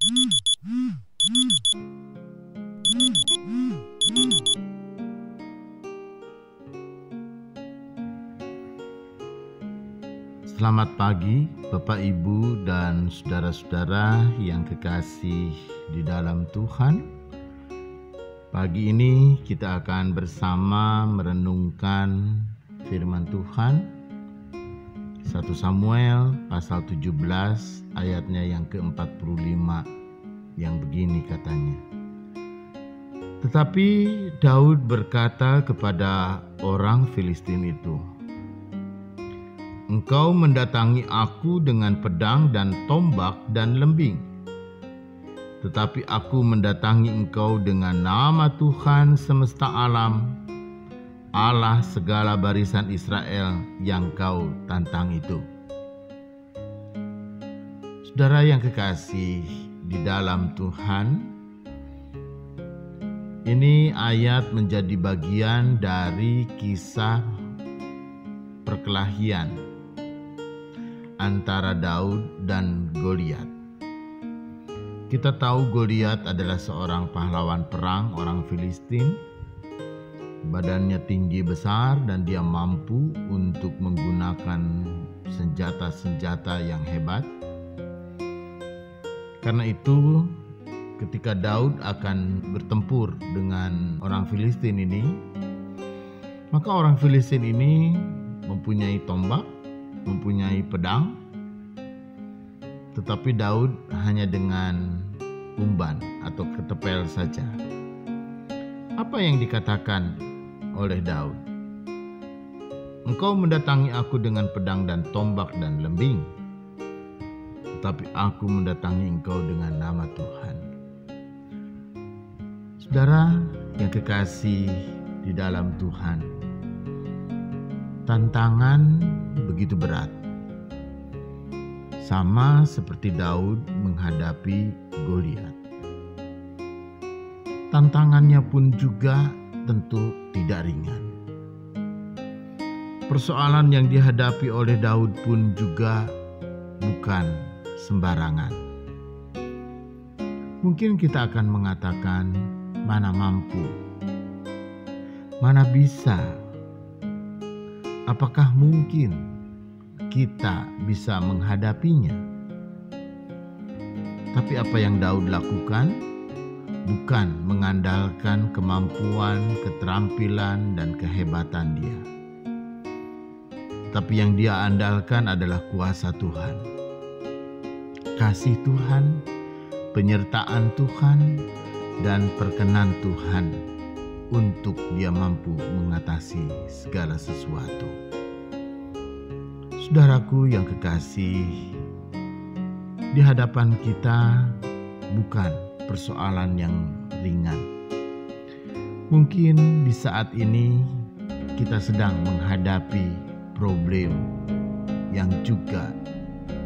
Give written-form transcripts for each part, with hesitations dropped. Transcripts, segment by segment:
Selamat pagi Bapak Ibu dan saudara-saudara yang kekasih di dalam Tuhan. Pagi ini kita akan bersama merenungkan firman Tuhan 1 Samuel pasal 17 ayatnya yang ke-45 yang begini katanya. Tetapi Daud berkata kepada orang Filistin itu, "Engkau mendatangi aku dengan pedang dan tombak dan lembing. Tetapi aku mendatangi engkau dengan nama Tuhan semesta alam, Allah segala barisan Israel yang kau tantang itu." Saudara yang kekasih di dalam Tuhan, ini ayat menjadi bagian dari kisah perkelahian antara Daud dan Goliat. Kita tahu Goliat adalah seorang pahlawan perang orang Filistin. Badannya tinggi besar dan dia mampu untuk menggunakan senjata-senjata yang hebat. Karena itu, ketika Daud akan bertempur dengan orang Filistin ini, maka orang Filistin ini mempunyai tombak, mempunyai pedang, tetapi Daud hanya dengan umban atau ketepel saja. Apa yang dikatakan oleh Daud? "Engkau mendatangi aku dengan pedang dan tombak dan lembing, tetapi aku mendatangi engkau dengan nama Tuhan." Saudara yang kekasih di dalam Tuhan, tantangan begitu berat. Sama seperti Daud menghadapi Goliat. Tantangannya pun juga tentu tidak ringan. Persoalan yang dihadapi oleh Daud pun juga bukan sembarangan. Mungkin kita akan mengatakan, mana mampu, mana bisa. Apakah mungkin kita bisa menghadapinya? Tapi apa yang Daud lakukan bukan mengandalkan kemampuan, keterampilan, dan kehebatan dia. Tapi yang dia andalkan adalah kuasa Tuhan, kasih Tuhan, penyertaan Tuhan, dan perkenan Tuhan untuk dia mampu mengatasi segala sesuatu. Saudaraku yang kekasih, di hadapan kita bukan persoalan yang ringan. Mungkin di saat ini kita sedang menghadapi problem yang juga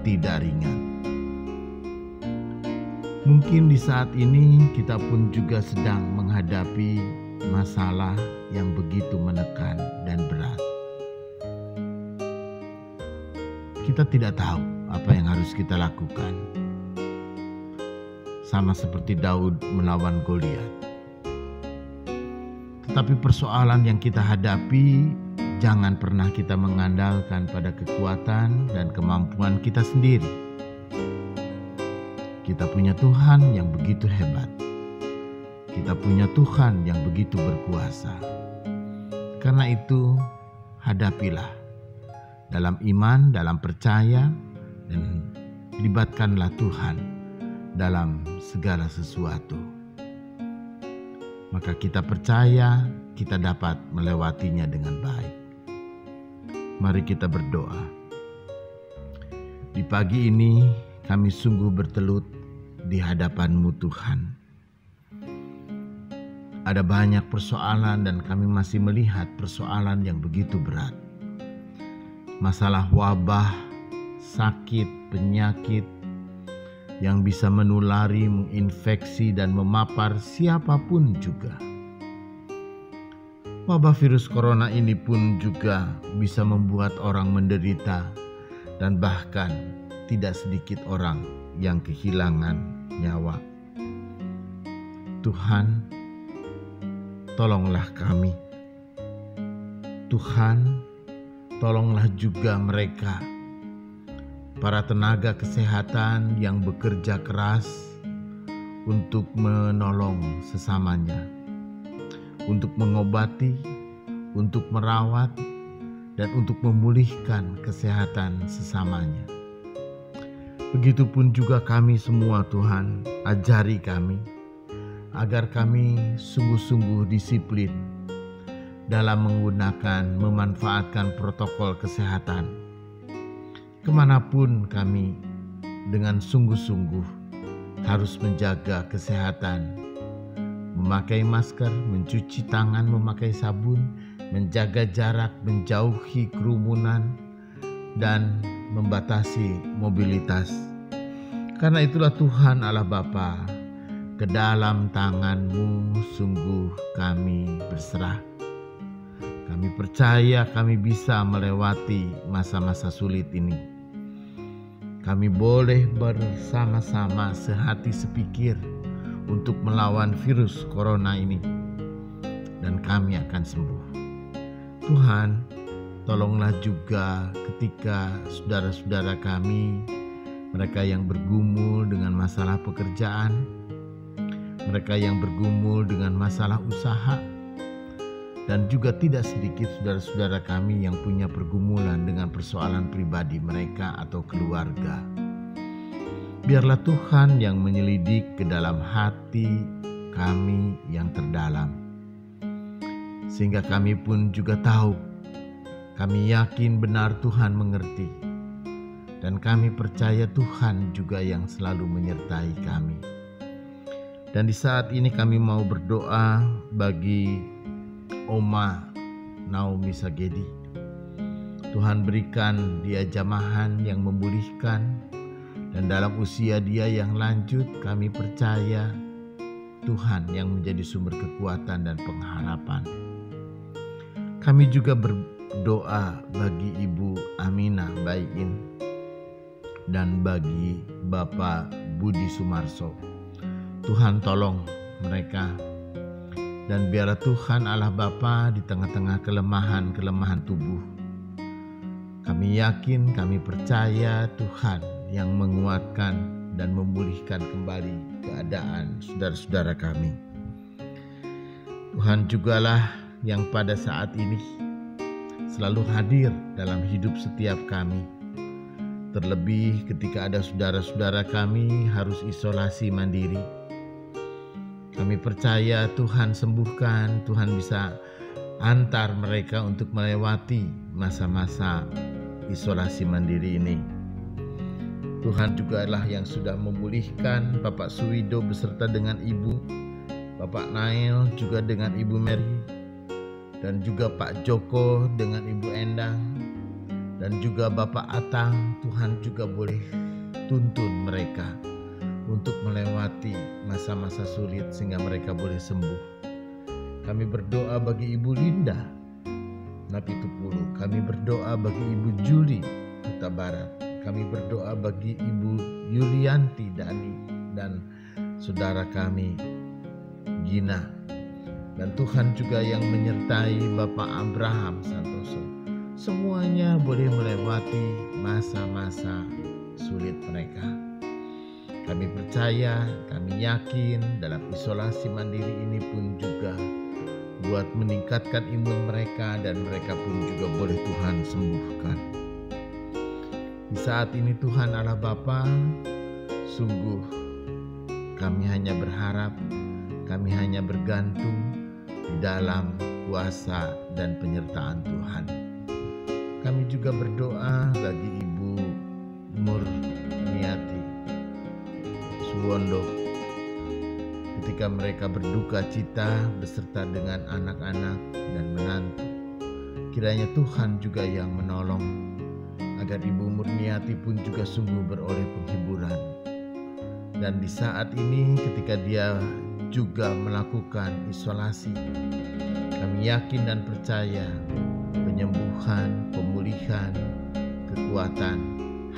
tidak ringan. Mungkin di saat ini kita pun juga sedang menghadapi masalah yang begitu menekan dan berat. Kita tidak tahu apa yang harus kita lakukan. Sama seperti Daud melawan Goliat. Tetapi persoalan yang kita hadapi, jangan pernah kita mengandalkan pada kekuatan dan kemampuan kita sendiri. Kita punya Tuhan yang begitu hebat. Kita punya Tuhan yang begitu berkuasa. Karena itu, hadapilah dalam iman, dalam percaya, dan libatkanlah Tuhan dalam segala sesuatu. Maka kita percaya kita dapat melewatinya dengan baik. Mari kita berdoa. Di pagi ini kami sungguh bertelut di hadapan-Mu Tuhan. Ada banyak persoalan dan kami masih melihat persoalan yang begitu berat. Masalah wabah, sakit, penyakit yang bisa menulari, menginfeksi dan memapar siapapun juga. Wabah virus corona ini pun juga bisa membuat orang menderita dan bahkan tidak sedikit orang yang kehilangan nyawa. Tuhan, tolonglah kami. Tuhan, tolonglah juga mereka, para tenaga kesehatan yang bekerja keras untuk menolong sesamanya, untuk mengobati, untuk merawat, dan untuk memulihkan kesehatan sesamanya. Begitupun juga kami semua, Tuhan, ajari kami agar kami sungguh-sungguh disiplin dalam memanfaatkan protokol kesehatan. Kemanapun kami dengan sungguh-sungguh harus menjaga kesehatan, memakai masker, mencuci tangan, memakai sabun, menjaga jarak, menjauhi kerumunan, dan membatasi mobilitas. Karena itulah Tuhan Allah Bapa, ke dalam tangan-Mu sungguh kami berserah. Kami percaya kami bisa melewati masa-masa sulit ini. Kami boleh bersama-sama sehati sepikir untuk melawan virus corona ini, dan kami akan sembuh. Tuhan, tolonglah juga ketika saudara-saudara kami, mereka yang bergumul dengan masalah pekerjaan, mereka yang bergumul dengan masalah usaha, dan juga tidak sedikit saudara-saudara kami yang punya pergumulan dengan persoalan pribadi mereka atau keluarga. Biarlah Tuhan yang menyelidik ke dalam hati kami yang terdalam, sehingga kami pun juga tahu, kami yakin benar Tuhan mengerti, dan kami percaya Tuhan juga yang selalu menyertai kami. Dan di saat ini kami mau berdoa bagi Oma Naomi Sagedi. Tuhan berikan dia jamahan yang memulihkan, dan dalam usia dia yang lanjut kami percaya Tuhan yang menjadi sumber kekuatan dan pengharapan. Kami juga berdoa bagi Ibu Aminah Baiin dan bagi Bapak Budi Sumarso. Tuhan tolong mereka, dan biarlah Tuhan Allah Bapa di tengah-tengah kelemahan tubuh, kami yakin, kami percaya Tuhan yang menguatkan dan memulihkan kembali keadaan saudara-saudara kami. Tuhan jugalah yang pada saat ini selalu hadir dalam hidup setiap kami. Terlebih ketika ada saudara-saudara kami harus isolasi mandiri. Kami percaya Tuhan sembuhkan, Tuhan bisa antar mereka untuk melewati masa-masa isolasi mandiri ini. Tuhan jugalah yang sudah memulihkan Bapak Suwido beserta dengan Ibu, Bapak Nail juga dengan Ibu Mary, dan juga Pak Joko dengan Ibu Endang, dan juga Bapak Atang. Tuhan juga boleh tuntun mereka untuk melewati masa-masa sulit sehingga mereka boleh sembuh. Kami berdoa bagi Ibu Linda Napitupulu, kami berdoa bagi Ibu Juli Huta Barat, kami berdoa bagi Ibu Yulianti Dani dan saudara kami Gina. Dan Tuhan juga yang menyertai Bapak Abraham Santoso. Semuanya boleh melewati masa-masa sulit mereka. Kami percaya, kami yakin dalam isolasi mandiri ini pun juga buat meningkatkan imun mereka, dan mereka pun juga boleh Tuhan sembuhkan. Di saat ini Tuhan Allah Bapa, sungguh kami hanya berharap, kami hanya bergantung di dalam kuasa dan penyertaan Tuhan. Kami juga berdoa bagi Ibu Murniati Suwondo ketika mereka berduka cita beserta dengan anak-anak dan menantu. Kiranya Tuhan juga yang menolong agar Ibu Murniati pun juga sungguh beroleh penghiburan. Dan di saat ini ketika dia juga melakukan isolasi, kami yakin dan percaya penyembuhan, pemulihan, kekuatan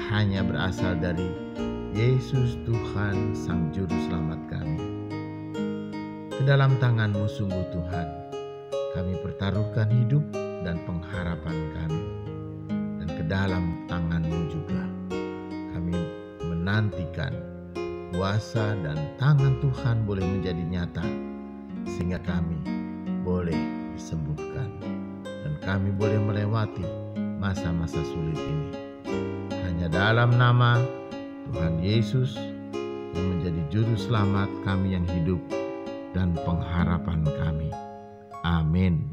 hanya berasal dari Yesus Tuhan Sang Juru Selamat kami. Ke dalam tangan-Mu sungguh Tuhan, kami pertaruhkan hidup dan pengharapan kami. Dan ke dalam tangan-Mu juga kami menantikan kuasa dan tangan Tuhan boleh menjadi nyata, sehingga kami boleh disembuhkan dan kami boleh melewati masa-masa sulit ini. Hanya dalam nama Tuhan Yesus yang menjadi juru selamat kami yang hidup dan pengharapan kami. Amin.